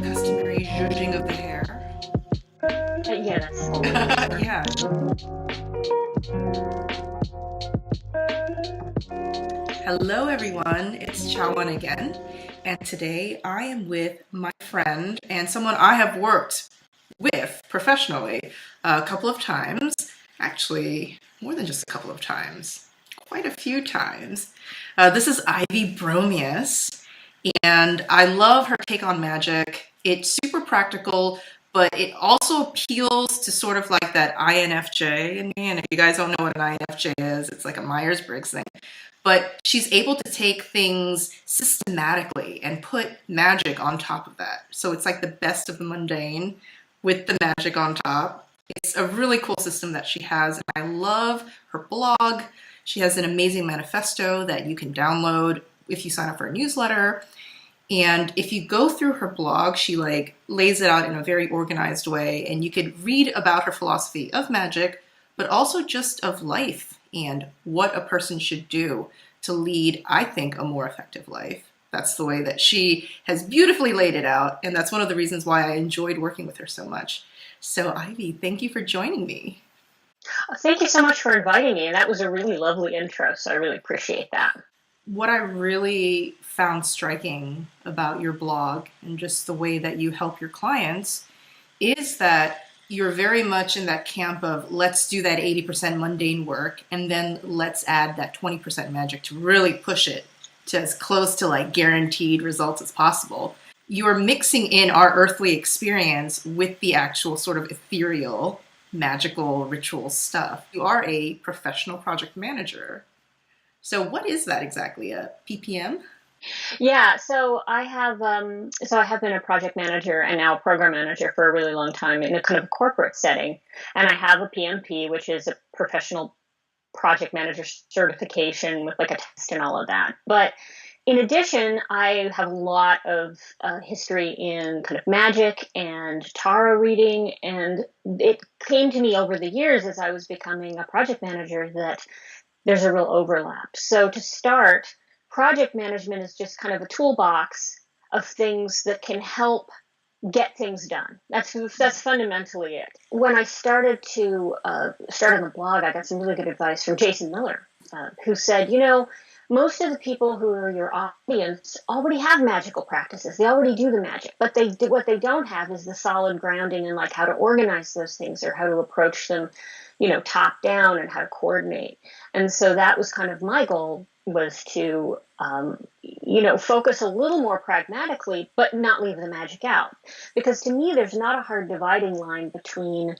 Customary zhuzhing of the hair. Yeah, that's always. Yeah. Hello, everyone. It's Chawan again. And today I am with my friend and someone I have worked with professionally a couple of times. Actually, more than just a couple of times, quite a few times. This is Ivy Bromius, and I love her take on magic. It's super practical, but it also appeals to sort of like that INFJ in me. And if you guys don't know what an INFJ is, it's like a Myers-Briggs thing. But she's able to take things systematically and put magic on top of that. So it's like the best of the mundane with the magic on top. It's a really cool system that she has. And I love her blog. She has an amazing manifesto that you can download if you sign up for a newsletter. And if you go through her blog, she like lays it out in a very organized way, and you could read about her philosophy of magic, but also just of life and what a person should do to lead, I think, a more effective life. That's the way that she has beautifully laid it out, and that's one of the reasons why I enjoyed working with her so much. So, Ivy, thank you for joining me. Thank you so much for inviting me. And that was a really lovely intro, so I really appreciate that. What I really found striking about your blog and just the way that you help your clients is that you're very much in that camp of let's do that 80% mundane work and then let's add that 20% magic to really push it to as close to like guaranteed results as possible. You are mixing in our earthly experience with the actual sort of ethereal, magical, ritual stuff. You are a professional project manager. So what is that exactly? A PPM? Yeah, so I have been a project manager and now a program manager for a really long time in a kind of a corporate setting, and I have a PMP, which is a professional project manager certification with like a test and all of that. But in addition, I have a lot of history in kind of magic and tarot reading, and it came to me over the years as I was becoming a project manager that there's a real overlap. So to start, project management is just kind of a toolbox of things that can help get things done. That's fundamentally it. When I started to start on the blog, I got some really good advice from Jason Miller, who said, most of the people who are your audience already have magical practices. They already do the magic, but what they don't have is the solid grounding in like how to organize those things or how to approach them, top down, and how to coordinate. And so that was kind of my goal, was to focus a little more pragmatically, but not leave the magic out. Because to me, there's not a hard dividing line between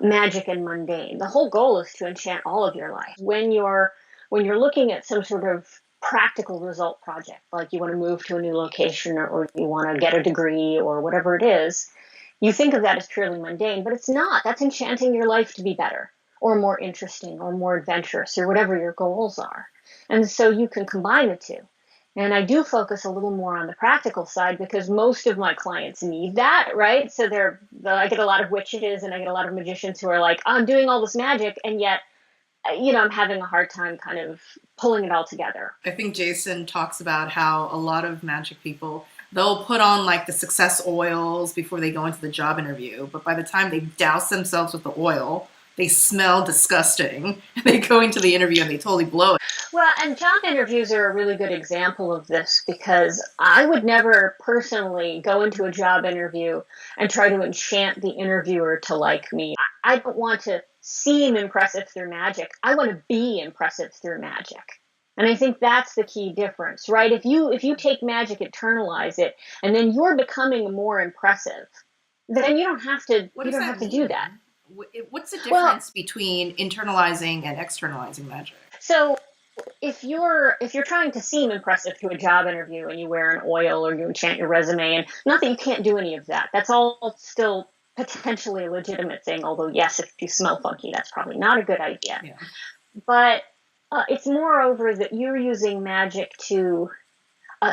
magic and mundane. The whole goal is to enchant all of your life. When you're looking at some sort of practical result project, like you want to move to a new location, or you want to get a degree or whatever it is, you think of that as purely mundane, but it's not. That's enchanting your life to be better or more interesting or more adventurous or whatever your goals are. And so you can combine the two. And I do focus a little more on the practical side because most of my clients need that, right? So I get a lot of witches and I get a lot of magicians who are like, I'm doing all this magic, and yet I'm having a hard time kind of pulling it all together. I think Jason talks about how a lot of magic people, they'll put on like the success oils before they go into the job interview, but by the time they douse themselves with the oil, they smell disgusting. They go into the interview and they totally blow it. Well, and job interviews are a really good example of this, because I would never personally go into a job interview and try to enchant the interviewer to like me. I don't want to seem impressive through magic. I want to be impressive through magic. And I think that's the key difference, right? If you take magic, internalize it, and then you're becoming more impressive, then you don't have to What you does don't that have to mean? do that. What's the Well, difference between internalizing and externalizing magic? so if you're trying to seem impressive to a job interview and you wear an oil or you enchant your resume, and not that you can't do any of that, that's all still potentially a legitimate thing. Although yes, if you smell funky, that's probably not a good idea. Yeah. But it's moreover that you're using magic to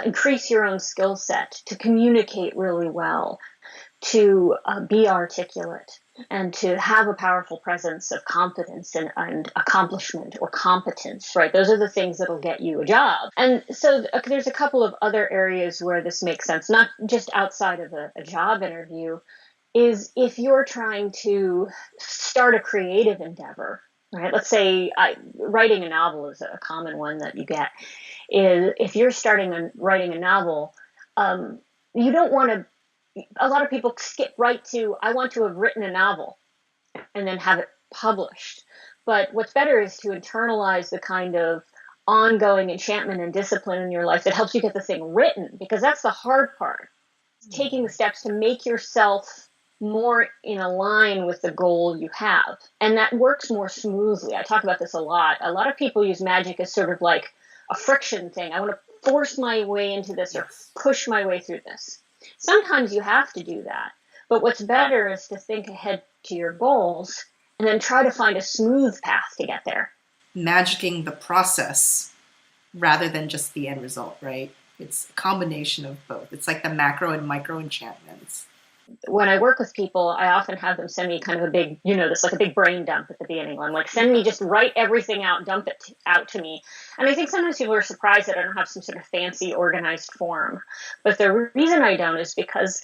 increase your own skill set, to communicate really well, to be articulate. and to have a powerful presence of competence and accomplishment or competence, right? Those are the things that'll get you a job. And so there's a couple of other areas where this makes sense, not just outside of a job interview, is if you're trying to start a creative endeavor, right? Let's say writing a novel is a common one that you get. Is if you're writing a novel, you don't want to. A lot of people skip right to, I want to have written a novel and then have it published. But what's better is to internalize the kind of ongoing enchantment and discipline in your life that helps you get the thing written, because that's the hard part. Taking the steps to make yourself more in line with the goal you have. And that works more smoothly. I talk about this a lot. A lot of people use magic as sort of like a friction thing. I want to force my way into this or push my way through this. Sometimes you have to do that. But what's better is to think ahead to your goals and then try to find a smooth path to get there. Magicking the process rather than just the end result, right? It's a combination of both. It's like the macro and micro enchantments. When I work with people, I often have them send me kind of a big, this like a big brain dump at the beginning. I'm like, send me, just write everything out, dump it out to me. And I think sometimes people are surprised that I don't have some sort of fancy organized form. But the reason I don't is because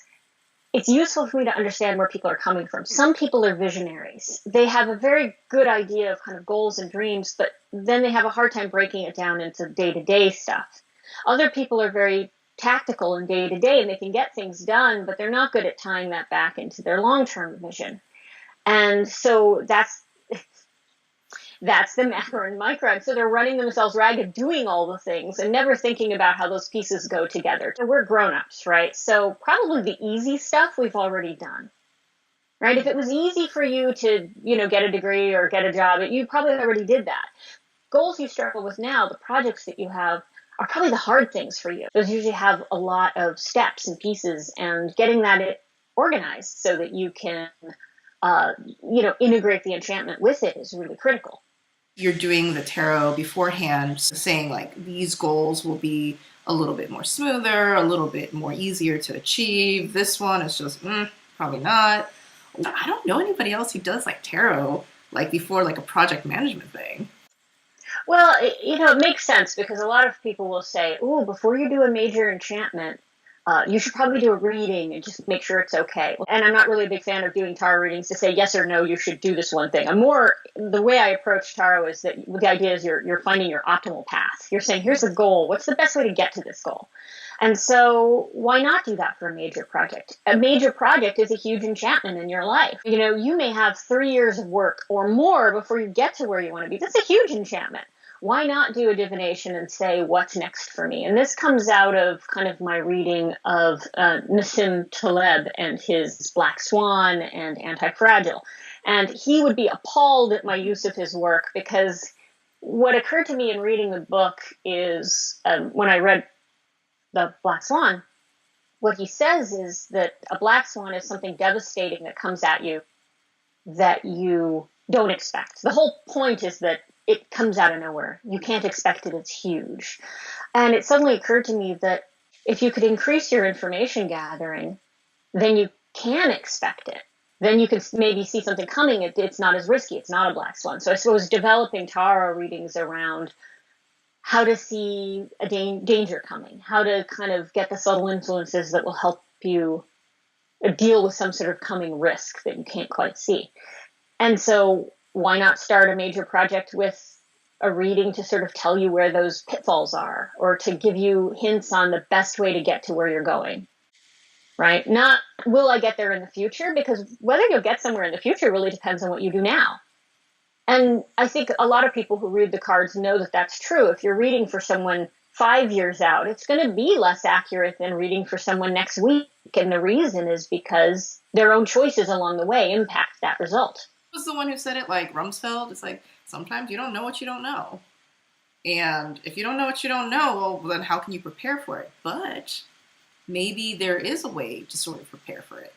it's useful for me to understand where people are coming from. Some people are visionaries. They have a very good idea of kind of goals and dreams, but then they have a hard time breaking it down into day-to-day stuff. Other people are very tactical and day-to-day, and they can get things done, but they're not good at tying that back into their long-term vision. And so that's the macro and micro. And so they're running themselves ragged doing all the things and never thinking about how those pieces go together. So we're grown-ups, right? So probably the easy stuff we've already done, right? If it was easy for you to, get a degree or get a job, you probably already did that. Goals you struggle with now, the projects that you have, are probably the hard things for you. Those usually have a lot of steps and pieces, and getting that organized so that you can, integrate the enchantment with it is really critical. You're doing the tarot beforehand, saying like these goals will be a little bit more smoother, a little bit more easier to achieve. This one is just probably not. I don't know anybody else who does like tarot like before like a project management thing. Well, it makes sense because a lot of people will say, "Ooh, before you do a major enchantment, you should probably do a reading and just make sure it's okay." And I'm not really a big fan of doing tarot readings to say yes or no, you should do this one thing. The way I approach tarot is that the idea is you're finding your optimal path. You're saying, here's the goal. What's the best way to get to this goal? And so why not do that for a major project? A major project is a huge enchantment in your life. You may have 3 years of work or more before you get to where you want to be. That's a huge enchantment. Why not do a divination and say, what's next for me? And this comes out of kind of my reading of Nassim Taleb and his Black Swan and Antifragile. And he would be appalled at my use of his work because what occurred to me in reading the book is when I read the Black Swan, what he says is that a black swan is something devastating that comes at you that you don't expect. The whole point is that it comes out of nowhere. You can't expect it. It's huge. And it suddenly occurred to me that if you could increase your information gathering, then you can expect it. Then you can maybe see something coming. It's not as risky. It's not a black swan. So I suppose developing tarot readings around how to see a danger coming, how to kind of get the subtle influences that will help you deal with some sort of coming risk that you can't quite see. And so why not start a major project with a reading to sort of tell you where those pitfalls are or to give you hints on the best way to get to where you're going, right? Not will I get there in the future, because whether you'll get somewhere in the future really depends on what you do now. And I think a lot of people who read the cards know that that's true. If you're reading for someone 5 years out, it's going to be less accurate than reading for someone next week. And the reason is because their own choices along the way impact that result. Was the one who said it like Rumsfeld? It's like, sometimes you don't know what you don't know. And if you don't know what you don't know, well, then how can you prepare for it? But maybe there is a way to sort of prepare for it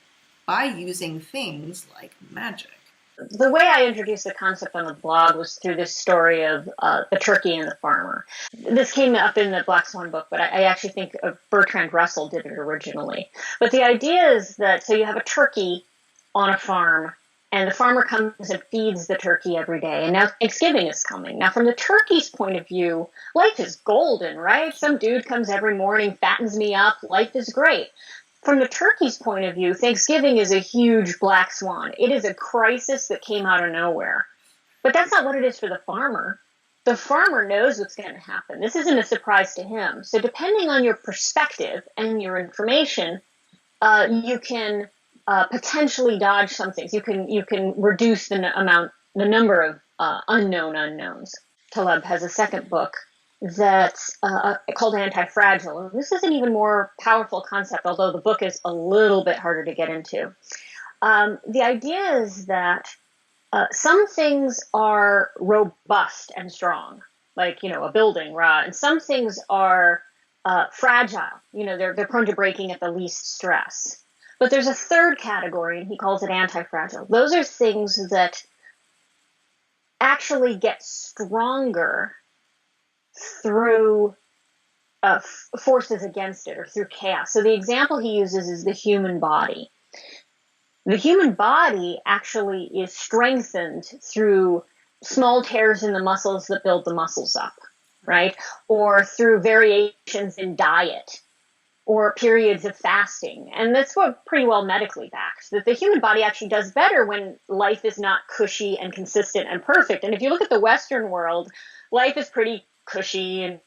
by using things like magic. The way I introduced the concept on the blog was through this story of the turkey and the farmer. This came up in the Black Swan book, but I actually think Bertrand Russell did it originally. But the idea is that, so you have a turkey on a farm, And the farmer comes and feeds the turkey every day. And now Thanksgiving is coming. Now, from the turkey's point of view, life is golden, right? Some dude comes every morning, fattens me up. Life is great. From the turkey's point of view, Thanksgiving is a huge black swan. It is a crisis that came out of nowhere. But that's not what it is for the farmer. The farmer knows what's going to happen. This isn't a surprise to him. So depending on your perspective and your information, you can potentially dodge some things. You can reduce the number of unknown unknowns. Taleb has a second book that's called Antifragile. This is an even more powerful concept, although the book is a little bit harder to get into. The idea is that some things are robust and strong, like, a building, right? And some things are fragile. They're prone to breaking at the least stress. But there's a third category, and he calls it anti-fragile. Those are things that actually get stronger through forces against it or through chaos. So the example he uses is the human body. The human body actually is strengthened through small tears in the muscles that build the muscles up, right? Or through variations in diet or periods of fasting. And that's what pretty well medically backed, that the human body actually does better when life is not cushy and consistent and perfect. And if you look at the Western world, life is pretty cushy and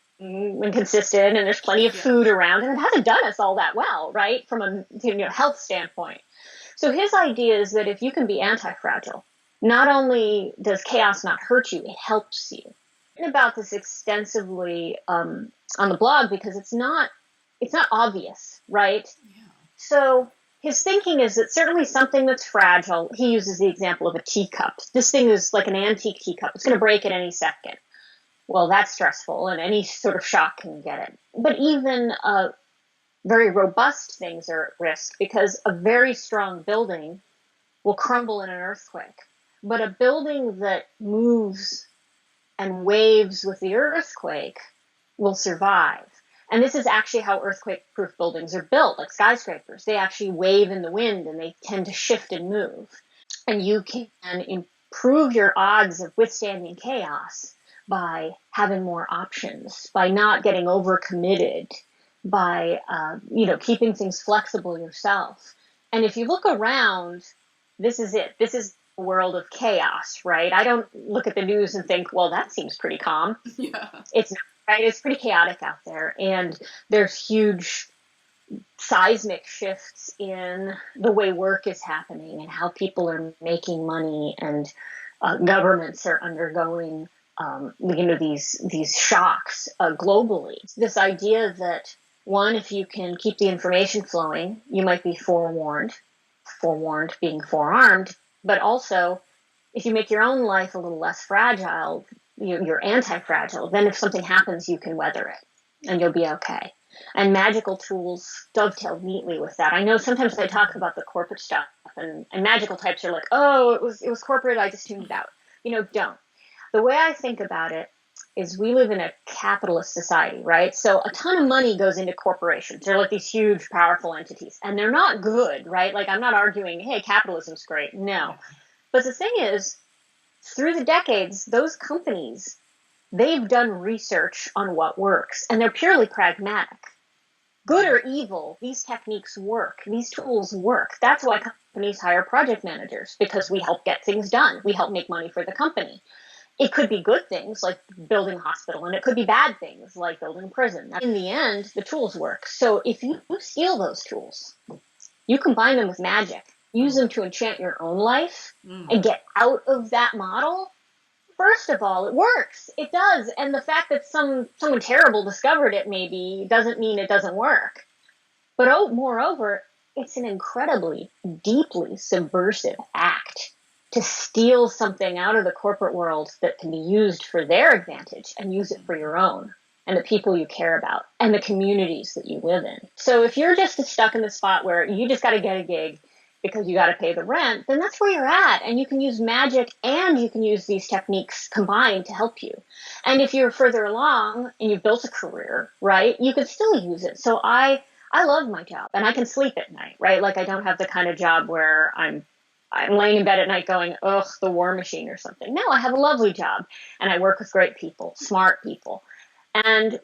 consistent, and there's plenty of food around, and it hasn't done us all that well, right? From a health standpoint. So his idea is that if you can be anti-fragile, not only does chaos not hurt you, it helps you. I've written about this extensively on the blog because it's not obvious, right? Yeah. So his thinking is that certainly something that's fragile, he uses the example of a teacup. This thing is like an antique teacup. It's going to break at any second. Well, that's stressful, and any sort of shock can get it. But even very robust things are at risk, because a very strong building will crumble in an earthquake. But a building that moves and waves with the earthquake will survive. And this is actually how earthquake-proof buildings are built, like skyscrapers. They actually wave in the wind, and they tend to shift and move. And you can improve your odds of withstanding chaos by having more options, by not getting overcommitted, by keeping things flexible yourself. And if you look around, this is it. This is a world of chaos, right? I don't look at the news and think, well, that seems pretty calm. Yeah. It's not, right? It's pretty chaotic out there. And there's huge seismic shifts in the way work is happening and how people are making money, and governments are undergoing these shocks globally. This idea that, one, if you can keep the information flowing, you might be forewarned being forearmed, but also if you make your own life a little less fragile, you're anti-fragile, then if something happens, you can weather it and you'll be okay. And magical tools dovetail neatly with that. I know sometimes I talk about the corporate stuff, and magical types are like, oh, it was corporate, I just tuned it out. Don't. The way I think about it is we live in a capitalist society, right? So a ton of money goes into corporations. They're like these huge, powerful entities, and they're not good, right? Like, I'm not arguing, hey, capitalism's great. No. But the thing is, through the decades, those companies, they've done research on what works, and they're purely pragmatic. Good or evil, these techniques work. These tools work. That's why companies hire project managers, because we help get things done. We help make money for the company. It could be good things like building a hospital, and it could be bad things like building a prison. In the end, the tools work. So if you steal those tools, you combine them with magic, use them to enchant your own life, and get out of that model, first of all, it works. It does. And the fact that someone terrible discovered it maybe doesn't mean it doesn't work. But moreover, it's an incredibly, deeply subversive act to steal something out of the corporate world that can be used for their advantage and use it for your own and the people you care about and the communities that you live in. So if you're just stuck in the spot where you just got to get a gig because you got to pay the rent, then that's where you're at. And you can use magic and you can use these techniques combined to help you. And if you're further along and you've built a career, right, you can still use it. So I love my job, and I can sleep at night, right? Like, I don't have the kind of job where I'm I'm laying in bed at night going, ugh, the war machine or something. No, I have a lovely job and I work with great people, smart people. And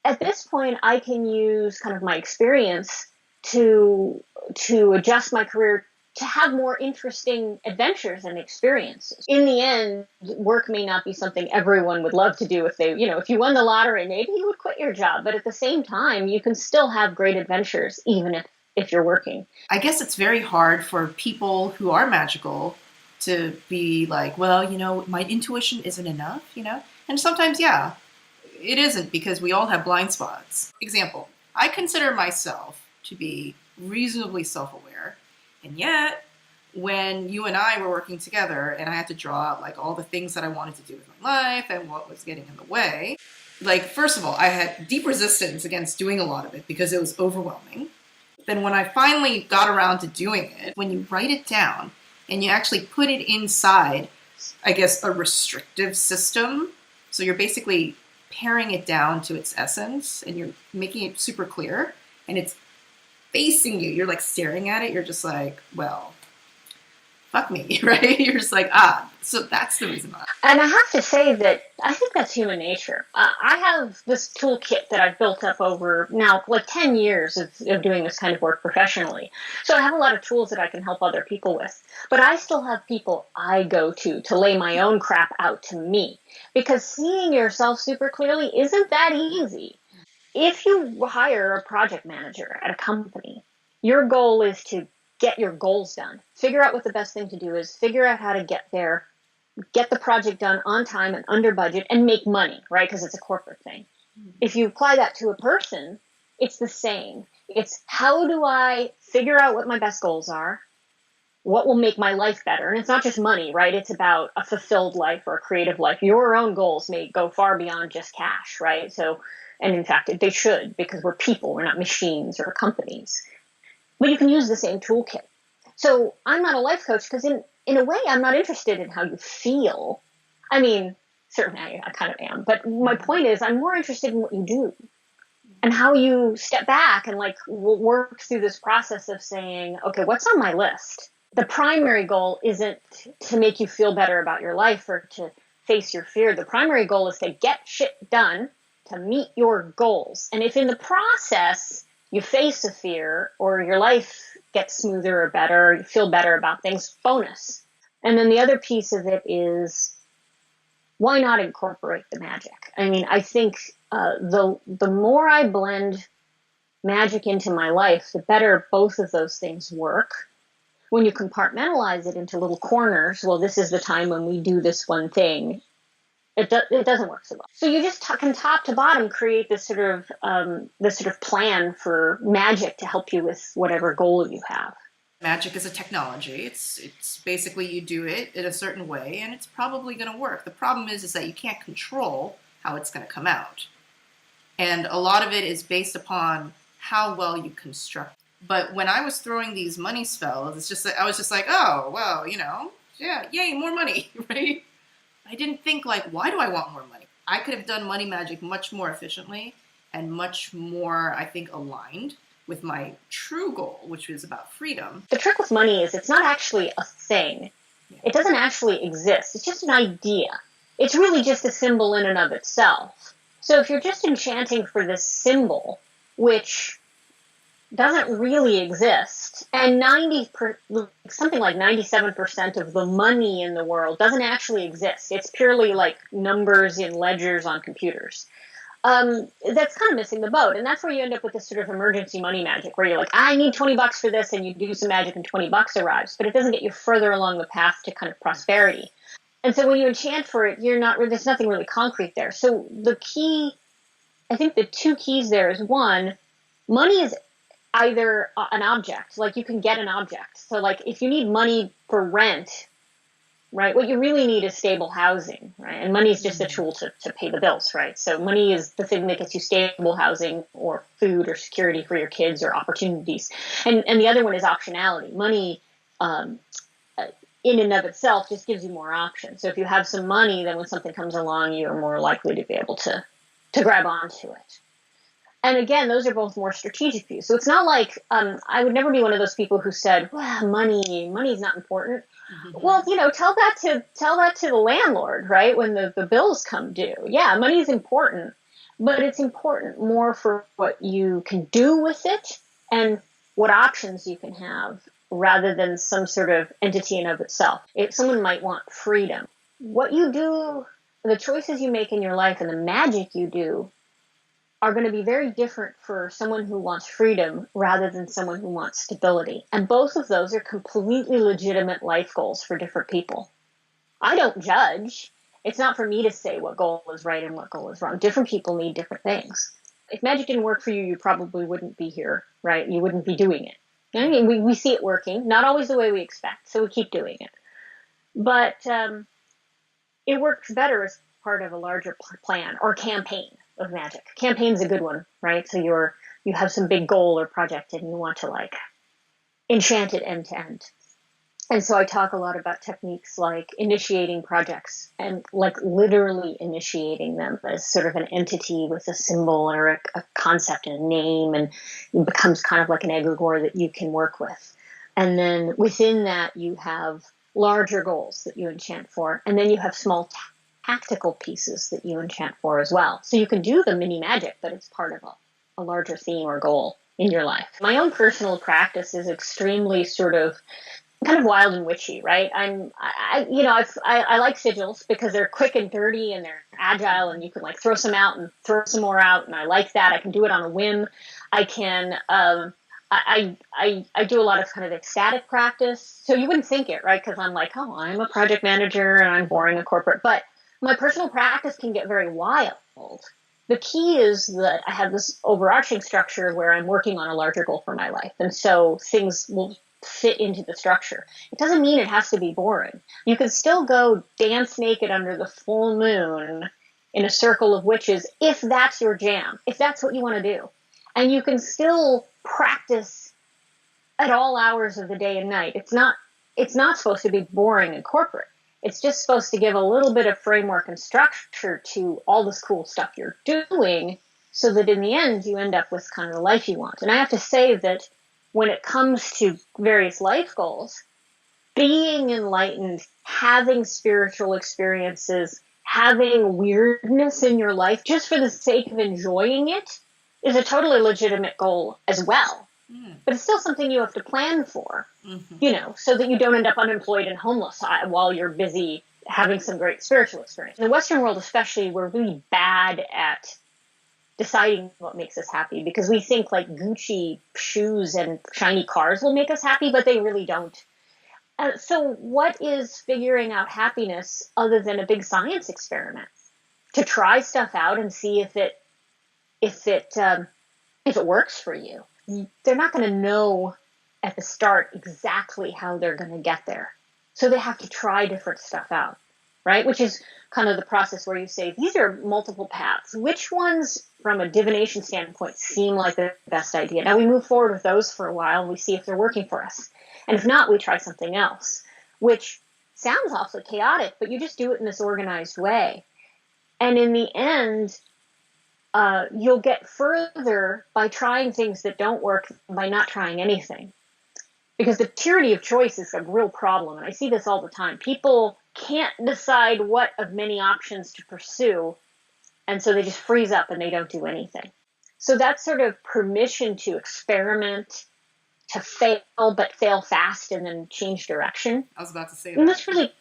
at this point, I can use kind of my experience to adjust my career to have more interesting adventures and experiences. In the end, work may not be something everyone would love to do if they, if you won the lottery, maybe you would quit your job. But at the same time, you can still have great adventures, even if you're working. I guess it's very hard for people who are magical to be like, well, my intuition isn't enough, And sometimes, yeah, it isn't, because we all have blind spots. Example, I consider myself to be reasonably self-aware. And yet, when you and I were working together and I had to draw out like all the things that I wanted to do with my life and what was getting in the way, like, first of all, I had deep resistance against doing a lot of it because it was overwhelming. Then when I finally got around to doing it, when you write it down and you actually put it inside, I guess, a restrictive system, so you're basically paring it down to its essence and you're making it super clear and it's facing you. You're like staring at it. You're just like, well, fuck me, right? You're just like, so that's the reason why. And I have to say that I think that's human nature. I have this toolkit that I've built up over now like 10 years of doing this kind of work professionally. So I have a lot of tools that I can help other people with. But I still have people I go to lay my own crap out to me. Because seeing yourself super clearly isn't that easy. If you hire a project manager at a company, your goal is to get your goals done. Figure out what the best thing to do is, figure out how to get there, get the project done on time and under budget, and make money, right? Because it's a corporate thing. If you apply that to a person, it's the same. It's how do I figure out what my best goals are? What will make my life better? And it's not just money, right? It's about a fulfilled life or a creative life. Your own goals may go far beyond just cash, right? So, and in fact, they should, because we're people, we're not machines or companies. But you can use the same toolkit. So I'm not a life coach because in a way, I'm not interested in how you feel. I mean, certainly I kind of am. But my point is, I'm more interested in what you do and how you step back and like work through this process of saying, okay, what's on my list? The primary goal isn't to make you feel better about your life or to face your fear. The primary goal is to get shit done to meet your goals. And if in the process you face a fear or your life gets smoother or better, you feel better about things, bonus. And then the other piece of it is, why not incorporate the magic? I mean, I think the more I blend magic into my life, the better both of those things work. When you compartmentalize it into little corners, well, this is the time when we do this one thing, it doesn't work so well. So you just can top to bottom create this sort of plan for magic to help you with whatever goal you have. Magic is a technology. It's basically you do it in a certain way and it's probably going to work. The problem is that you can't control how it's going to come out. And a lot of it is based upon how well you construct. But when I was throwing these money spells, it's just that I was just like, oh, well, yeah, yay, more money, right? I didn't think like, why do I want more money? I could have done money magic much more efficiently and much more, I think, aligned with my true goal, which was about freedom. The trick with money is it's not actually a thing. Yeah. It doesn't actually exist. It's just an idea. It's really just a symbol in and of itself. So if you're just enchanting for this symbol, which doesn't really exist, and something like 97% of the money in the world doesn't actually exist. It's purely like numbers in ledgers on computers. That's kind of missing the boat. And that's where you end up with this sort of emergency money magic, where you're like, I need $20 for this, and you do some magic and $20 arrives, but it doesn't get you further along the path to kind of prosperity. And so when you enchant for it, there's nothing really concrete there. So the key, I think the two keys there is, one, money is either an object, like you can get an object. So like if you need money for rent, right, what you really need is stable housing, right? And money is just a tool to pay the bills, right? So money is the thing that gets you stable housing or food or security for your kids or opportunities. And the other one is optionality. Money in and of itself just gives you more options. So if you have some money, then when something comes along, you're more likely to be able to grab onto it. And again, those are both more strategic views. So it's not like I would never be one of those people who said, "Well, money's not important." Mm-hmm. Well, tell that to the landlord, right? When the bills come due. Yeah, money is important, but it's important more for what you can do with it and what options you can have, rather than some sort of entity in of itself. If someone might want freedom, what you do, the choices you make in your life, and the magic you do are going to be very different for someone who wants freedom rather than someone who wants stability. And both of those are completely legitimate life goals for different people. I don't judge. It's not for me to say what goal is right and what goal is wrong. Different people need different things. If magic didn't work for you, you probably wouldn't be here, right? You wouldn't be doing it. I mean, we see it working, not always the way we expect, so we keep doing it. But it works better as part of a larger plan or campaign of magic. Campaign's a good one, right? So you have some big goal or project and you want to enchant it end to end. And so I talk a lot about techniques like initiating projects and literally initiating them as sort of an entity with a symbol or a concept and a name, and it becomes kind of like an egregore that you can work with. And then within that you have larger goals that you enchant for, and then you have small tactical pieces that you enchant for as well. So you can do the mini magic, but it's part of a larger theme or goal in your life. My own personal practice is extremely sort of kind of wild and witchy, right? I like sigils because they're quick and dirty and they're agile, and you can throw some out and throw some more out, and I like that. I can do it on a whim. I can I do a lot of kind of ecstatic practice. So you wouldn't think it, right? Because I'm I'm a project manager and I'm boring and corporate, but my personal practice can get very wild. The key is that I have this overarching structure where I'm working on a larger goal for my life. And so things will fit into the structure. It doesn't mean it has to be boring. You can still go dance naked under the full moon in a circle of witches if that's your jam, if that's what you want to do. And you can still practice at all hours of the day and night. It's not supposed to be boring and corporate. It's just supposed to give a little bit of framework and structure to all this cool stuff you're doing, so that in the end you end up with kind of the life you want. And I have to say that when it comes to various life goals, being enlightened, having spiritual experiences, having weirdness in your life just for the sake of enjoying it is a totally legitimate goal as well. But it's still something you have to plan for, so that you don't end up unemployed and homeless while you're busy having some great spiritual experience. In the Western world especially, we're really bad at deciding what makes us happy, because we think Gucci shoes and shiny cars will make us happy, but they really don't. So what is figuring out happiness other than a big science experiment? To try stuff out and see if it works for you. They're not going to know at the start exactly how they're going to get there. So they have to try different stuff out, right? Which is kind of the process where you say, these are multiple paths. Which ones, from a divination standpoint, seem like the best idea? Now we move forward with those for a while and we see if they're working for us. And if not, we try something else, which sounds awfully chaotic, but you just do it in this organized way. And in the end, you'll get further by trying things that don't work by not trying anything. Because the tyranny of choice is a real problem. And I see this all the time. People can't decide what of many options to pursue. And so they just freeze up and they don't do anything. So that's sort of permission to experiment, to fail, but fail fast and then change direction. I was about to say that. And that's really,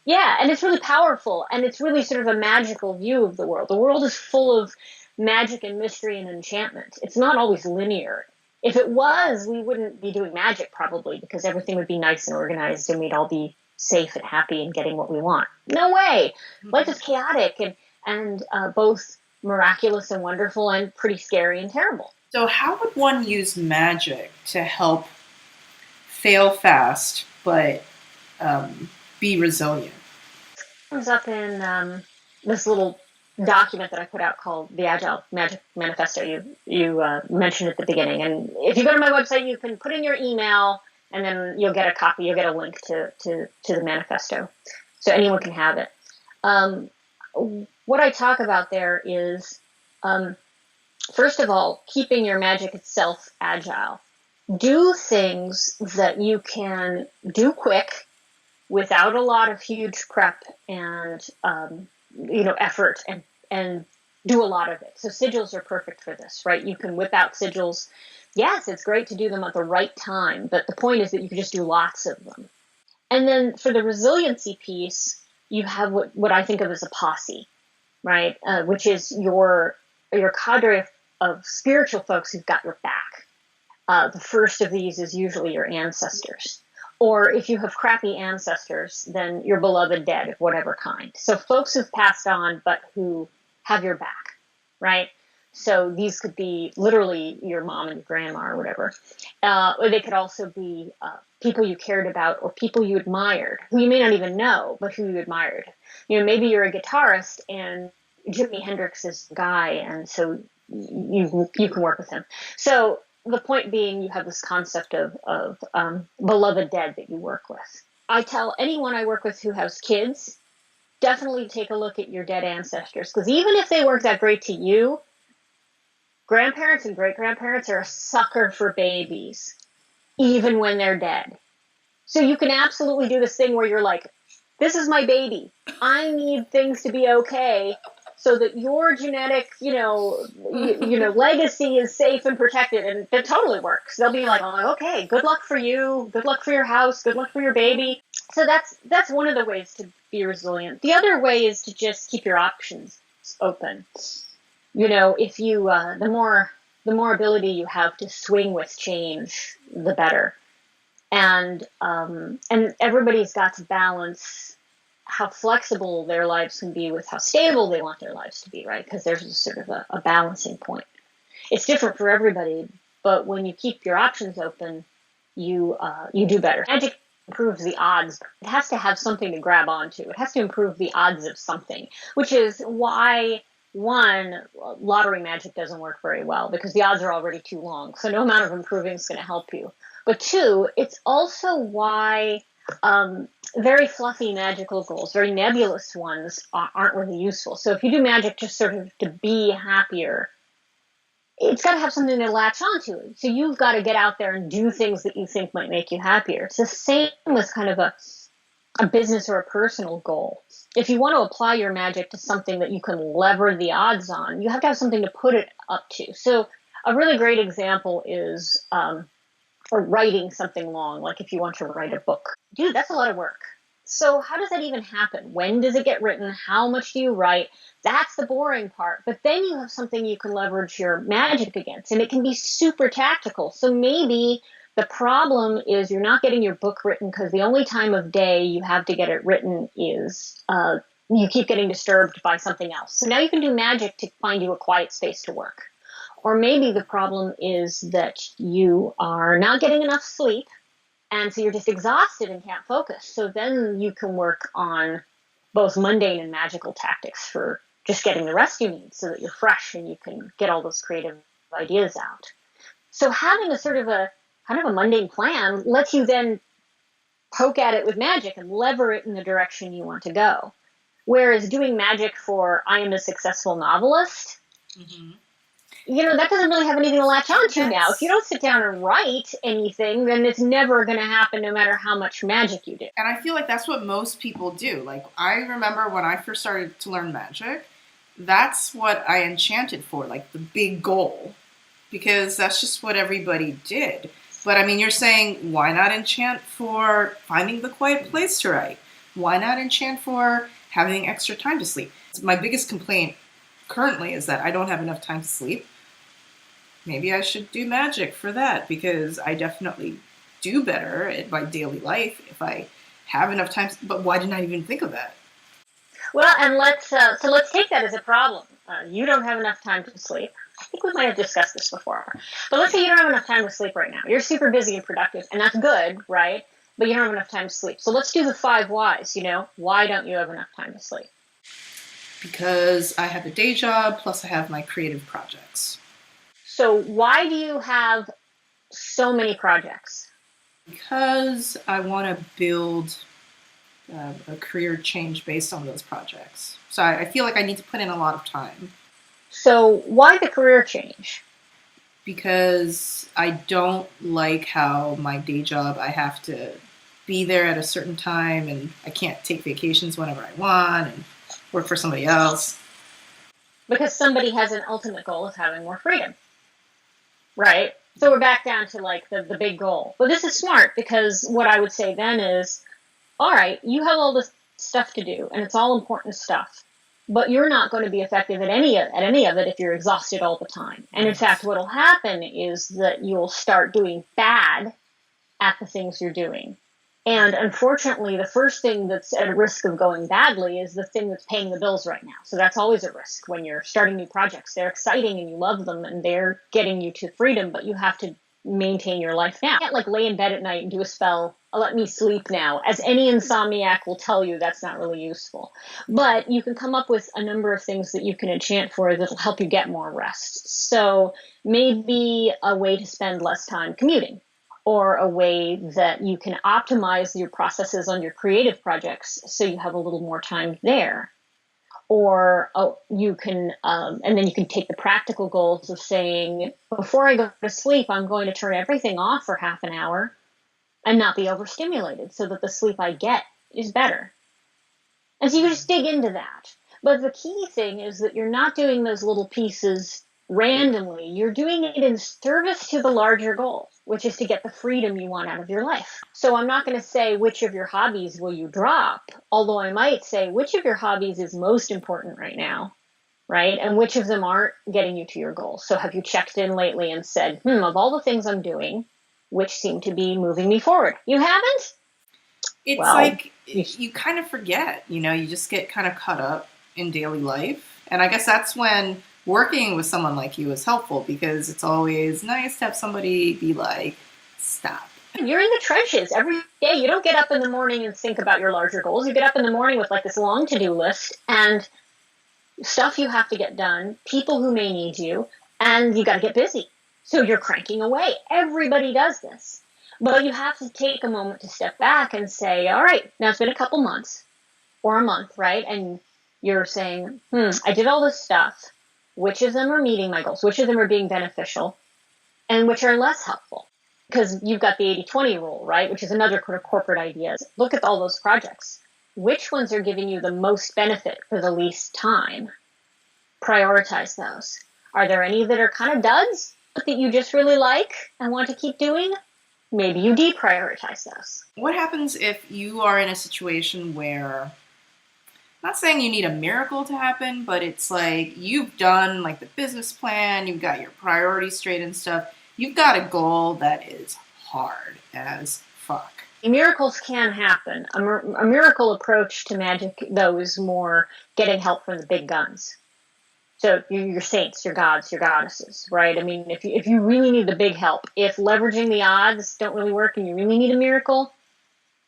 and it's really powerful. And it's really sort of a magical view of the world. The world is full of magic and mystery and enchantment. It's not always linear. If it was, we wouldn't be doing magic probably, because everything would be nice and organized and we'd all be safe and happy and getting what we want. No way. Life is chaotic and both miraculous and wonderful and pretty scary and terrible. So how would one use magic to help fail fast but be resilient? It comes up in this little document that I put out called the Agile Manifesto. You mentioned at the beginning, and if you go to my website, you can put in your email, and then you'll get a copy. You'll get a link to the manifesto, so anyone can have it. What I talk about there is First of all, keeping your magic itself agile. Do things that you can do quick without a lot of huge prep and effort, and do a lot of it. So sigils are perfect for this, right? You can whip out sigils. Yes, it's great to do them at the right time, but the point is that you can just do lots of them. And then for the resiliency piece, you have what I think of as a posse, right? Which is your cadre of spiritual folks who've got your back. The first of these is usually your ancestors. Or if you have crappy ancestors, then your beloved dead of whatever kind. So folks who've passed on, but who have your back, right? So these could be literally your mom and your grandma or whatever. Or they could also be people you cared about or people you admired, who you may not even know, but who you admired. Maybe you're a guitarist and Jimi Hendrix is the guy, and so you can work with him. So the point being, you have this concept of beloved dead that you work with. I tell anyone I work with who has kids, definitely take a look at your dead ancestors, because even if they weren't that great to you, grandparents and great-grandparents are a sucker for babies, even when they're dead. So you can absolutely do this thing where you're like, this is my baby. I need things to be okay so that your genetic, legacy is safe and protected. And it totally works. They'll be like, oh, okay, good luck for you. Good luck for your house. Good luck for your baby. So that's one of the ways to be resilient. The other way is to just keep your options open. If you, the more ability you have to swing with change, the better. And everybody's got to balance how flexible their lives can be with how stable they want their lives to be, right? Because there's a sort of a balancing point. It's different for everybody, but when you keep your options open, you do better. Magic improves the odds. It has to have something to grab onto. It has to improve the odds of something, which is why, one, lottery magic doesn't work very well, because the odds are already too long. So no amount of improving is going to help you. But two, it's also why very fluffy magical goals, very nebulous ones, aren't really useful. So if you do magic just sort of to be happier, it's got to have something to latch onto. So you've got to get out there and do things that you think might make you happier. It's the same with kind of a business or a personal goal. If you want to apply your magic to something that you can lever the odds on, you have to have something to put it up to. So a really great example is or writing something long, like if you want to write a book. Dude, that's a lot of work. So how does that even happen? When does it get written? How much do you write? That's the boring part. But then you have something you can leverage your magic against, and it can be super tactical. So maybe the problem is you're not getting your book written because the only time of day you have to get it written is you keep getting disturbed by something else. So now you can do magic to find you a quiet space to work. Or maybe the problem is that you are not getting enough sleep, and so you're just exhausted and can't focus. So then you can work on both mundane and magical tactics for just getting the rest you need so that you're fresh and you can get all those creative ideas out. So having a sort of a kind of a mundane plan lets you then poke at it with magic and lever it in the direction you want to go. Whereas doing magic for I am a successful novelist, that doesn't really have anything to latch onto now. If you don't sit down and write anything, then it's never going to happen no matter how much magic you do. And I feel like that's what most people do. Like, I remember when I first started to learn magic, that's what I enchanted for, like the big goal, because that's just what everybody did. But I mean, you're saying, why not enchant for finding the quiet place to write? Why not enchant for having extra time to sleep? My biggest complaint currently is that I don't have enough time to sleep. Maybe I should do magic for that, because I definitely do better in my daily life if I have enough time. But why didn't I even think of that? Well, and let's take that as a problem. You don't have enough time to sleep. I think we might have discussed this before. But let's say you don't have enough time to sleep right now. You're super busy and productive, and that's good, right? But you don't have enough time to sleep. So let's do the 5 whys, Why don't you have enough time to sleep? Because I have a day job, plus I have my creative projects. So why do you have so many projects? Because I want to build a career change based on those projects. So I feel like I need to put in a lot of time. So why the career change? Because I don't like how my day job, I have to be there at a certain time and I can't take vacations whenever I want and work for somebody else. Because somebody has an ultimate goal of having more freedom, right? So we're back down to like the big goal. But this is smart, because what I would say then is, all right, you have all this stuff to do and it's all important stuff, but you're not going to be effective at any of it if you're exhausted all the time. And in fact, what'll happen is that you'll start doing bad at the things you're doing. And unfortunately, the first thing that's at risk of going badly is the thing that's paying the bills right now. So that's always a risk when you're starting new projects. They're exciting and you love them and they're getting you to freedom, but you have to maintain your life now. You can't like lay in bed at night and do a spell, let me sleep now. As any insomniac will tell you, that's not really useful. But you can come up with a number of things that you can enchant for that'll help you get more rest. So maybe a way to spend less time commuting, or a way that you can optimize your processes on your creative projects so you have a little more time there. Or you can, and then you can take the practical goals of saying, before I go to sleep, I'm going to turn everything off for half an hour and not be overstimulated so that the sleep I get is better. And so you just dig into that. But the key thing is that you're not doing those little pieces randomly. You're doing it in service to the larger goal, which is to get the freedom you want out of your life. So I'm not going to say which of your hobbies will you drop, although I might say which of your hobbies is most important right now, right? And which of them aren't getting you to your goals. So have you checked in lately and said, of all the things I'm doing, which seem to be moving me forward? You haven't? It's Well, like you kind of forget, you just get kind of caught up in daily life. And I guess that's when working with someone like you is helpful, because it's always nice to have somebody be like, stop. You're in the trenches every day. You don't get up in the morning and think about your larger goals. You get up in the morning with like this long to-do list and stuff you have to get done, people who may need you, and you got to get busy. So you're cranking away. Everybody does this. But you have to take a moment to step back and say, all right, now it's been a couple months or a month, right? And you're saying, I did all this stuff. Which of them are meeting my goals? Which of them are being beneficial? And which are less helpful? Because you've got the 80-20 rule, right? Which is another kind of corporate idea. Look at all those projects. Which ones are giving you the most benefit for the least time? Prioritize those. Are there any that are kind of duds that you just really like and want to keep doing? Maybe you deprioritize those. What happens if you are in a situation where, not saying you need a miracle to happen, but it's like you've done like the business plan, you've got your priorities straight and stuff. You've got a goal that is hard as fuck. Miracles can happen. A miracle approach to magic, though, is more getting help from the big guns. So your saints, your gods, your goddesses, right? I mean, if you really need the big help, if leveraging the odds don't really work and you really need a miracle,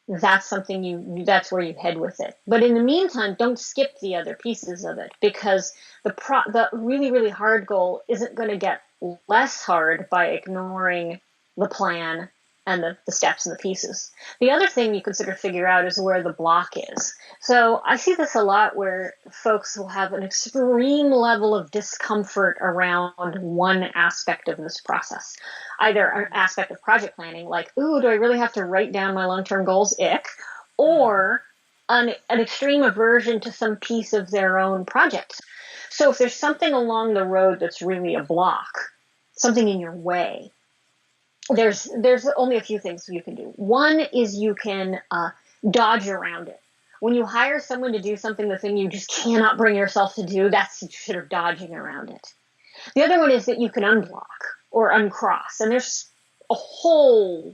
that's something that's where you head with it. But in the meantime, don't skip the other pieces of it, because the really, really hard goal isn't going to get less hard by ignoring the plan and the steps and the pieces. The other thing you can sort of figure out is where the block is. So I see this a lot where folks will have an extreme level of discomfort around one aspect of this process. Either an aspect of project planning, like, ooh, do I really have to write down my long-term goals? Ick. Or an extreme aversion to some piece of their own project. So if there's something along the road that's really a block, something in your way, there's only a few things you can do. One is you can dodge around it. When you hire someone to do something, the thing you just cannot bring yourself to do, that's sort of dodging around it. The other one is that you can unblock or uncross. And there's a whole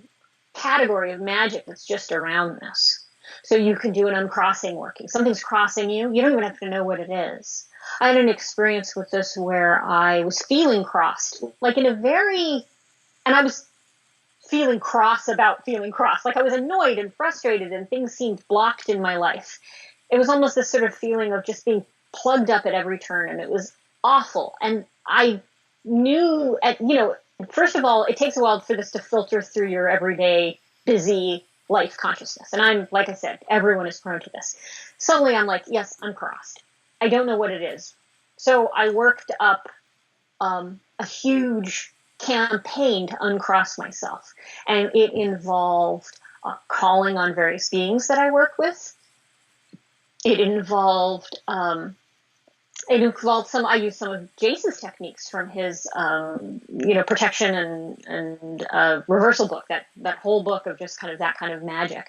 category of magic that's just around this. So you can do an uncrossing working. Something's crossing you. You don't even have to know what it is. I had an experience with this where I was feeling crossed, like and I was feeling cross about feeling cross. Like I was annoyed and frustrated and things seemed blocked in my life. It was almost this sort of feeling of just being plugged up at every turn, and it was awful. And I knew, first of all, it takes a while for this to filter through your everyday busy life consciousness. And I'm, like I said, everyone is prone to this. Suddenly I'm like, yes, I'm crossed. I don't know what it is. So I worked up a huge campaign to uncross myself, and it involved calling on various beings that I work with. It involved I used some of Jason's techniques from his protection and reversal book, that whole book of just kind of that kind of magic.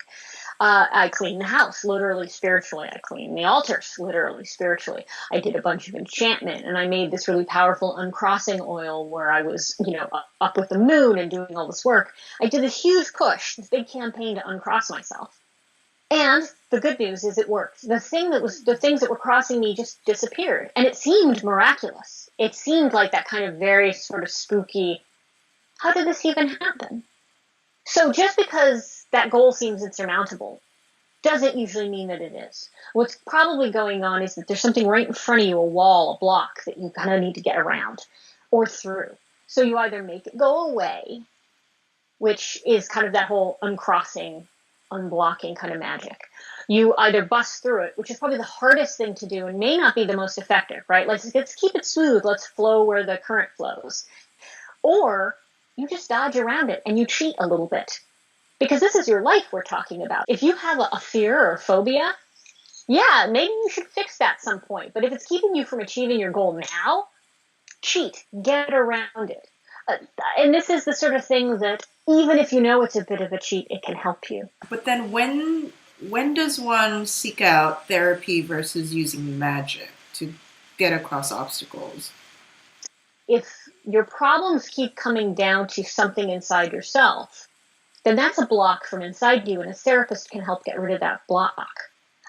I cleaned the house, literally, spiritually. I cleaned the altars, literally, spiritually. I did a bunch of enchantment, and I made this really powerful uncrossing oil where I was, up with the moon and doing all this work. I did this huge push, this big campaign to uncross myself. And the good news is it worked. The things that were crossing me just disappeared, and it seemed miraculous. It seemed like that kind of very sort of spooky, how did this even happen? So just because that goal seems insurmountable doesn't usually mean that it is. What's probably going on is that there's something right in front of you, a wall, a block that you kind of need to get around or through. So you either make it go away, which is kind of that whole uncrossing, unblocking kind of magic. You either bust through it, which is probably the hardest thing to do and may not be the most effective, right? Let's keep it smooth. Let's flow where the current flows. Or you just dodge around it and you cheat a little bit. Because this is your life we're talking about. If you have a fear or a phobia, yeah, maybe you should fix that at some point. But if it's keeping you from achieving your goal now, cheat, get around it. And this is the sort of thing that even if you know it's a bit of a cheat, it can help you. But then when does one seek out therapy versus using magic to get across obstacles? If your problems keep coming down to something inside yourself, then that's a block from inside you, and a therapist can help get rid of that block.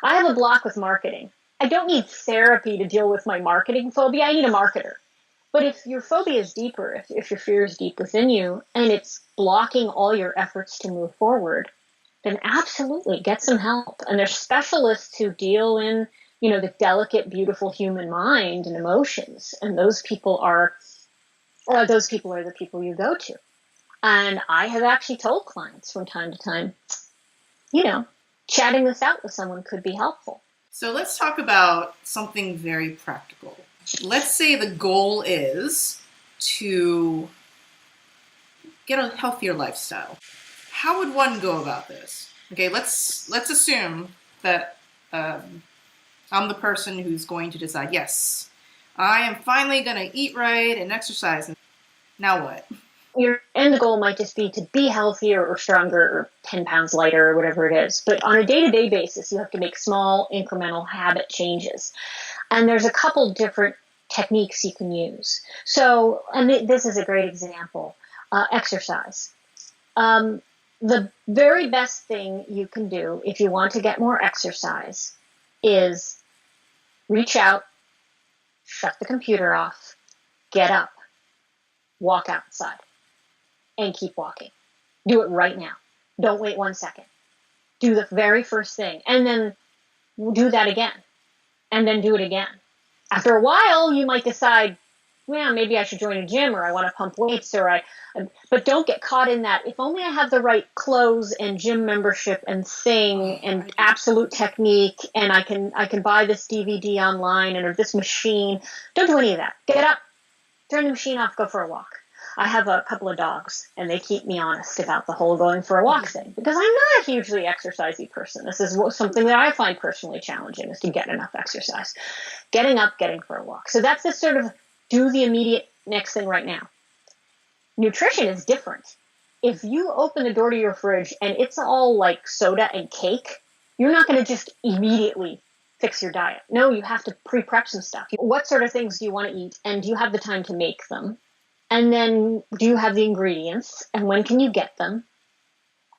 I have a block with marketing. I don't need therapy to deal with my marketing phobia. I need a marketer. But if your phobia is deeper, if your fear is deep within you, and it's blocking all your efforts to move forward, then absolutely get some help. And there's specialists who deal in, the delicate, beautiful human mind and emotions. And those people are the people you go to. And I have actually told clients from time to time, chatting this out with someone could be helpful. So let's talk about something very practical. Let's say the goal is to get a healthier lifestyle. How would one go about this? Okay, let's assume that I'm the person who's going to decide, yes, I am finally going to eat right and exercise. Now what? Your end goal might just be to be healthier or stronger or 10 pounds lighter or whatever it is. But on a day-to-day basis, you have to make small incremental habit changes. And there's a couple different techniques you can use. So, and this is a great example, exercise. The very best thing you can do if you want to get more exercise is reach out, shut the computer off, get up, walk outside, and keep walking. Do it right now. Don't wait 1 second. Do the very first thing, and then do that again, and then do it again. After a while, you might decide, well, maybe I should join a gym, or I want to pump weights, but don't get caught in that. If only I have the right clothes and gym membership and thing and absolute technique, and I can buy this DVD online or this machine. Don't do any of that. Get up, turn the machine off, go for a walk. I have a couple of dogs, and they keep me honest about the whole going for a walk thing, because I'm not a hugely exercisey person. This is something that I find personally challenging, is to get enough exercise. Getting up, getting for a walk. So that's the sort of do the immediate next thing right now. Nutrition is different. If you open the door to your fridge and it's all like soda and cake, you're not going to just immediately fix your diet. No, you have to pre-prep some stuff. What sort of things do you want to eat, and do you have the time to make them? And then do you have the ingredients, and when can you get them?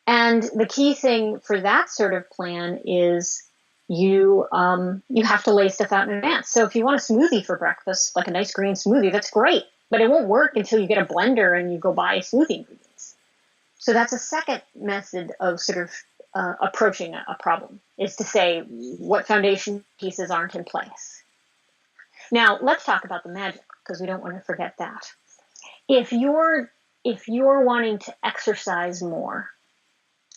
And the key thing for that sort of plan is you have to lay stuff out in advance. So if you want a smoothie for breakfast, like a nice green smoothie, that's great. But it won't work until you get a blender and you go buy smoothie ingredients. So that's a second method of sort of approaching a problem, is to say what foundation pieces aren't in place. Now, let's talk about the magic, because we don't want to forget that. If you're wanting to exercise more,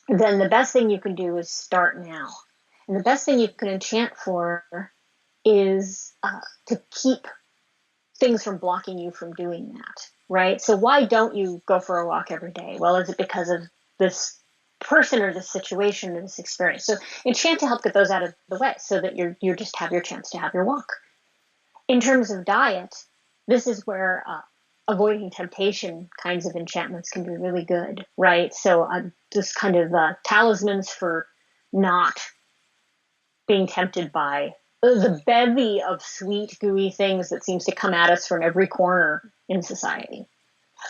then the best thing you can do is start now. And the best thing you can enchant for is to keep things from blocking you from doing that, right? So why don't you go for a walk every day? Well, is it because of this person or this situation or this experience? So enchant to help get those out of the way so that you just have your chance to have your walk. In terms of diet, this is where avoiding temptation kinds of enchantments can be really good, right? So just kind of talismans for not being tempted by the bevy of sweet, gooey things that seems to come at us from every corner in society.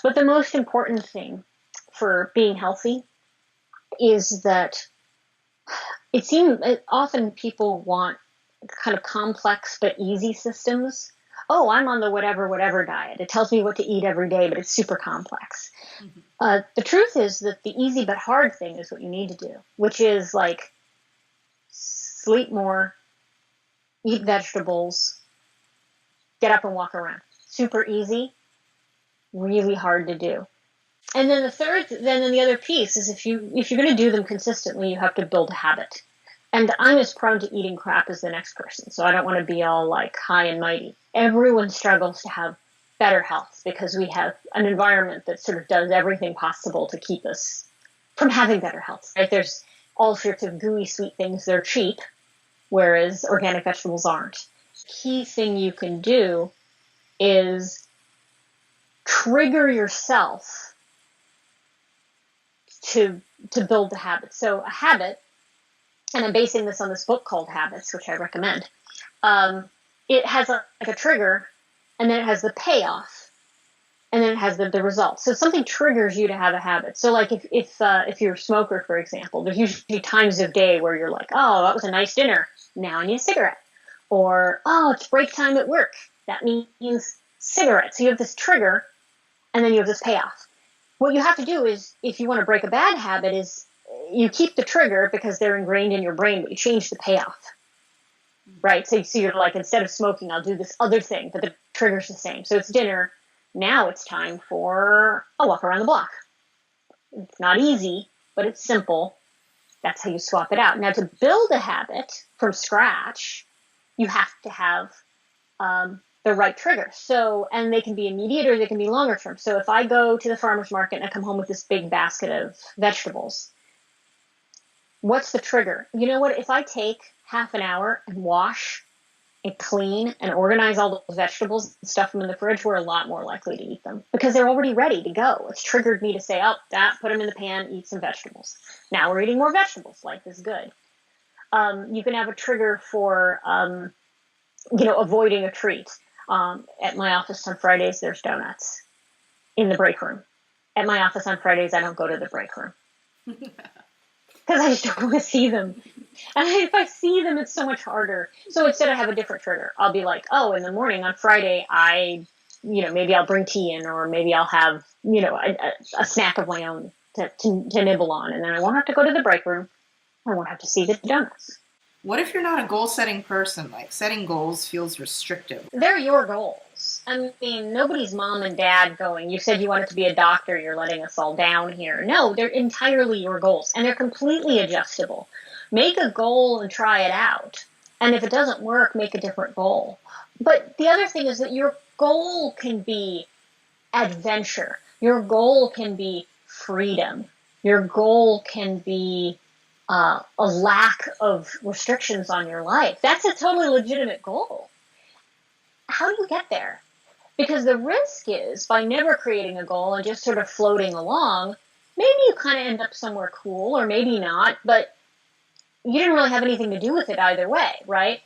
But the most important thing for being healthy is that it seems often people want kind of complex but easy systems. Oh, I'm on the whatever diet. It tells me what to eat every day, but it's super complex. Mm-hmm. The truth is that the easy but hard thing is what you need to do, which is like sleep more, eat vegetables, get up and walk around. Super easy, really hard to do. And then the other piece is if you're going to do them consistently, you have to build a habit. And I'm as prone to eating crap as the next person, so I don't want to be all like high and mighty. Everyone struggles to have better health because we have an environment that sort of does everything possible to keep us from having better health. Right? There's all sorts of gooey sweet things that are cheap, whereas organic vegetables aren't. Key thing you can do is trigger yourself to build the habit. So a habit, and I'm basing this on this book called Habits, which I recommend. It has like a trigger, and then it has the payoff, and then it has the result. So something triggers you to have a habit. So like if you're a smoker, for example, there's usually times of day where you're like, oh, that was a nice dinner. Now I need a cigarette. Or, oh, it's break time at work. That means cigarette. So you have this trigger, and then you have this payoff. What you have to do is, if you want to break a bad habit, is you keep the trigger because they're ingrained in your brain, but you change the payoff, right? So you're like, instead of smoking, I'll do this other thing, but the trigger's the same. So it's dinner. Now it's time for a walk around the block. It's not easy, but it's simple. That's how you swap it out. Now, to build a habit from scratch, you have to have the right trigger. So, and they can be immediate or they can be longer term. So if I go to the farmer's market and I come home with this big basket of vegetables, what's the trigger? You know what? If I take half an hour and wash and clean and organize all those vegetables and stuff them in the fridge, we're a lot more likely to eat them because they're already ready to go. It's triggered me to say, oh, put them in the pan, eat some vegetables. Now we're eating more vegetables. Life is good. You can have a trigger for, avoiding a treat. At my office on Fridays, there's donuts in the break room. At my office on Fridays, I don't go to the break room because I just don't want to see them. And if I see them, it's so much harder. So instead, I have a different trigger. I'll be like, oh, in the morning on Friday, maybe I'll bring tea in, or maybe I'll have, a snack of my own to nibble on. And then I won't have to go to the break room. I won't have to see the donuts. What if you're not a goal-setting person? Like, setting goals feels restrictive. They're your goals. I mean, nobody's mom and dad going, you said you wanted to be a doctor, you're letting us all down here. No, they're entirely your goals, and they're completely adjustable. Make a goal and try it out. And if it doesn't work, make a different goal. But the other thing is that your goal can be adventure. Your goal can be freedom. Your goal can be a lack of restrictions on your life. That's a totally legitimate goal. How do you get there? Because the risk is, by never creating a goal and just sort of floating along, maybe you kind of end up somewhere cool, or maybe not, but you didn't really have anything to do with it either way, right?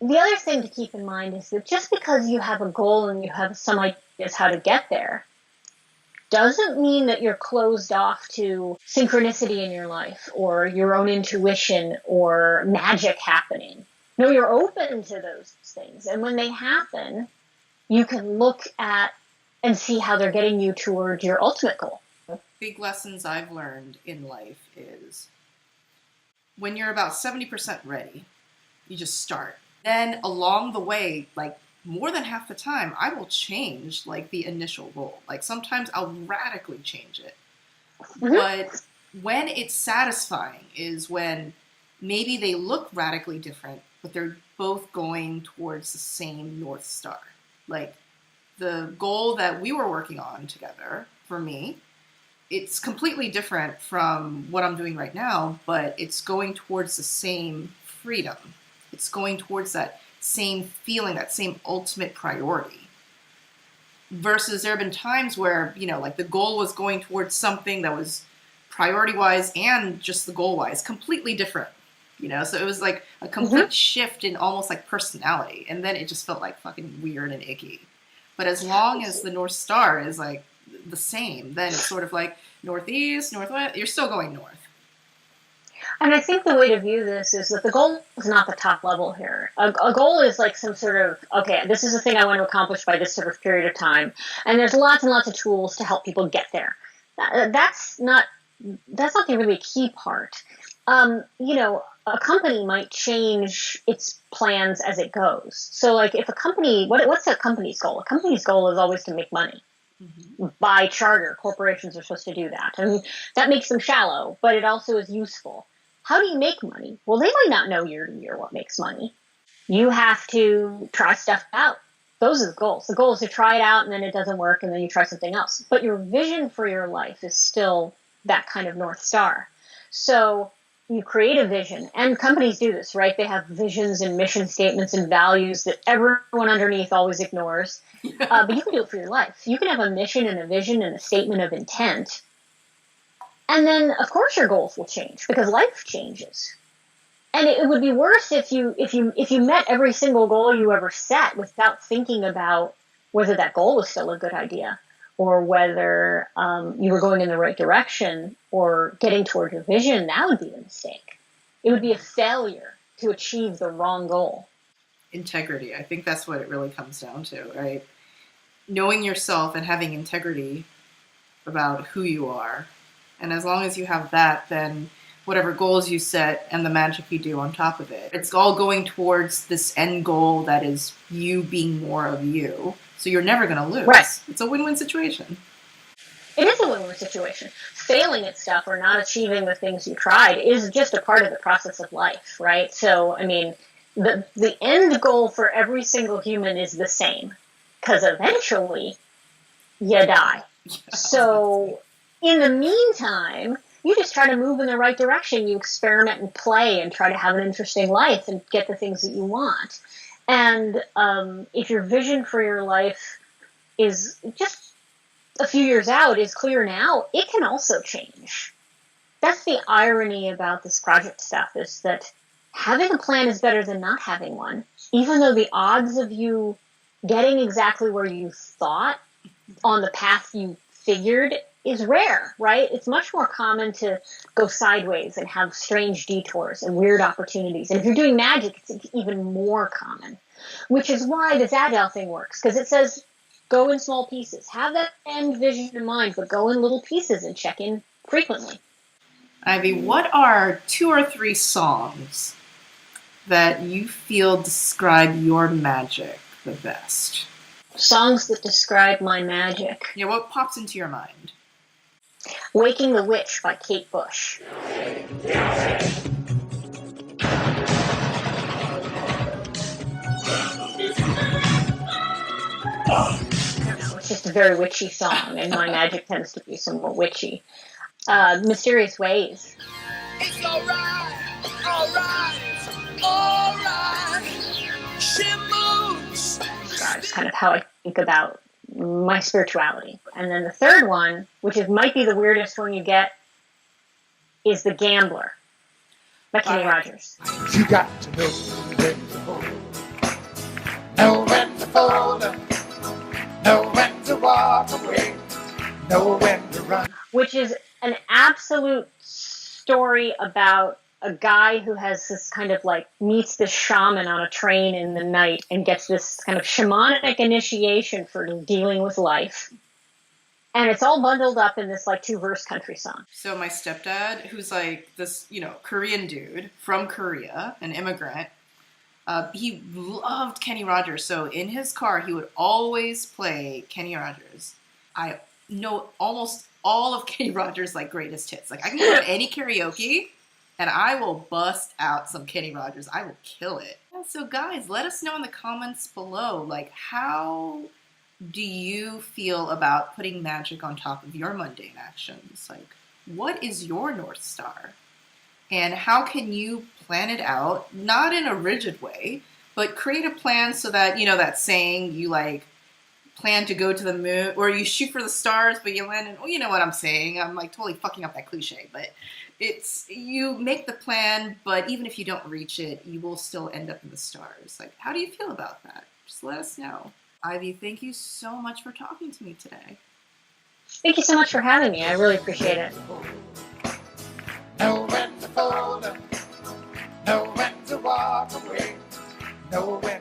The other thing to keep in mind is that just because you have a goal and you have some ideas how to get there, doesn't mean that you're closed off to synchronicity in your life or your own intuition or magic happening. No, you're open to those things. And when they happen, you can look at and see how they're getting you towards your ultimate goal. Big lessons I've learned in life is when you're about 70% ready, you just start. Then along the way, like more than half the time, I will change like the initial goal. Like sometimes I'll radically change it. Mm-hmm. But when it's satisfying is when maybe they look radically different, but they're both going towards the same North Star. Like the goal that we were working on together, for me, it's completely different from what I'm doing right now, but it's going towards the same freedom. It's going towards that same feeling, that same ultimate priority. Versus there have been times where, like the goal was going towards something that was priority-wise and just the goal-wise completely different. So it was like a complete shift in almost like personality. And then it just felt like fucking weird and icky. But as long as the North Star is like the same, then it's sort of like northeast, northwest, you're still going north. And I think the way to view this is that the goal is not the top level here. A goal is like some sort of, okay, this is the thing I want to accomplish by this sort of period of time. And there's lots and lots of tools to help people get there. That's not the really key part. A company might change its plans as it goes. So like if a company, what's a company's goal? A company's goal is always to make money. Mm-hmm. By charter, corporations are supposed to do that. I mean, that makes them shallow, but it also is useful. How do you make money? Well, they might not know year to year what makes money. You have to try stuff out. Those are the goals. The goal is to try it out and then it doesn't work and then you try something else. But your vision for your life is still that kind of North Star. So you create a vision, and companies do this, right? They have visions and mission statements and values that everyone underneath always ignores. But you can do it for your life. You can have a mission and a vision and a statement of intent. And then, of course, your goals will change because life changes. And it would be worse if you met every single goal you ever set without thinking about whether that goal was still a good idea or whether you were going in the right direction or getting toward your vision. That would be a mistake. It would be a failure to achieve the wrong goal. Integrity. I think that's what it really comes down to, right? Knowing yourself and having integrity about who you are. And as long as you have that, then whatever goals you set and the magic you do on top of it, it's all going towards this end goal that is you being more of you. So you're never going to lose. Right. It's a win-win situation. It is a win-win situation. Failing at stuff or not achieving the things you tried is just a part of the process of life, right? So, I mean, the end goal for every single human is the same because eventually you die. Yeah. So in the meantime, you just try to move in the right direction. You experiment and play and try to have an interesting life and get the things that you want. And if your vision for your life is just a few years out, is clear now, it can also change. That's the irony about this project stuff, is that having a plan is better than not having one. Even though the odds of you getting exactly where you thought on the path you figured is rare, right? It's much more common to go sideways and have strange detours and weird opportunities. And if you're doing magic, it's even more common, which is why this Agile thing works, because it says go in small pieces. Have that end vision in mind, but go in little pieces and check in frequently. Ivy, what are 2 or 3 songs that you feel describe your magic the best? Songs that describe my magic. Yeah, what pops into your mind? Waking the Witch by Kate Bush. It's just a very witchy song, and my magic tends to be somewhat witchy. Mysterious Ways. It's alright, she moves. That's kind of how I think about my spirituality. And then the third one, which might be the weirdest one you get, is The Gambler by Kenny Rogers. You got to know when to hold up, know when to fold up, know when to walk away, know when to run. Which is an absolute story about a guy who has this kind of like meets this shaman on a train in the night and gets this kind of shamanic initiation for dealing with life. And it's all bundled up in this like 2-verse country song. So my stepdad, who's like this, Korean dude from Korea, an immigrant, he loved Kenny Rogers. So in his car, he would always play Kenny Rogers. I know almost all of Kenny Rogers' like greatest hits. Like I can go to any karaoke and I will bust out some Kenny Rogers. I will kill it. And so guys, let us know in the comments below, like how do you feel about putting magic on top of your mundane actions? Like, what is your North Star? And how can you plan it out, not in a rigid way, but create a plan so that, that saying, you like plan to go to the moon, or you shoot for the stars, but you land in, you know what I'm saying? I'm like totally fucking up that cliche, but it's, you make the plan, but even if you don't reach it, you will still end up in the stars. Like, how do you feel about that? Just let us know. Ivy, thank you so much for talking to me today. Thank you so much for having me. I really appreciate it. Know when to fold up, know when to walk away, know when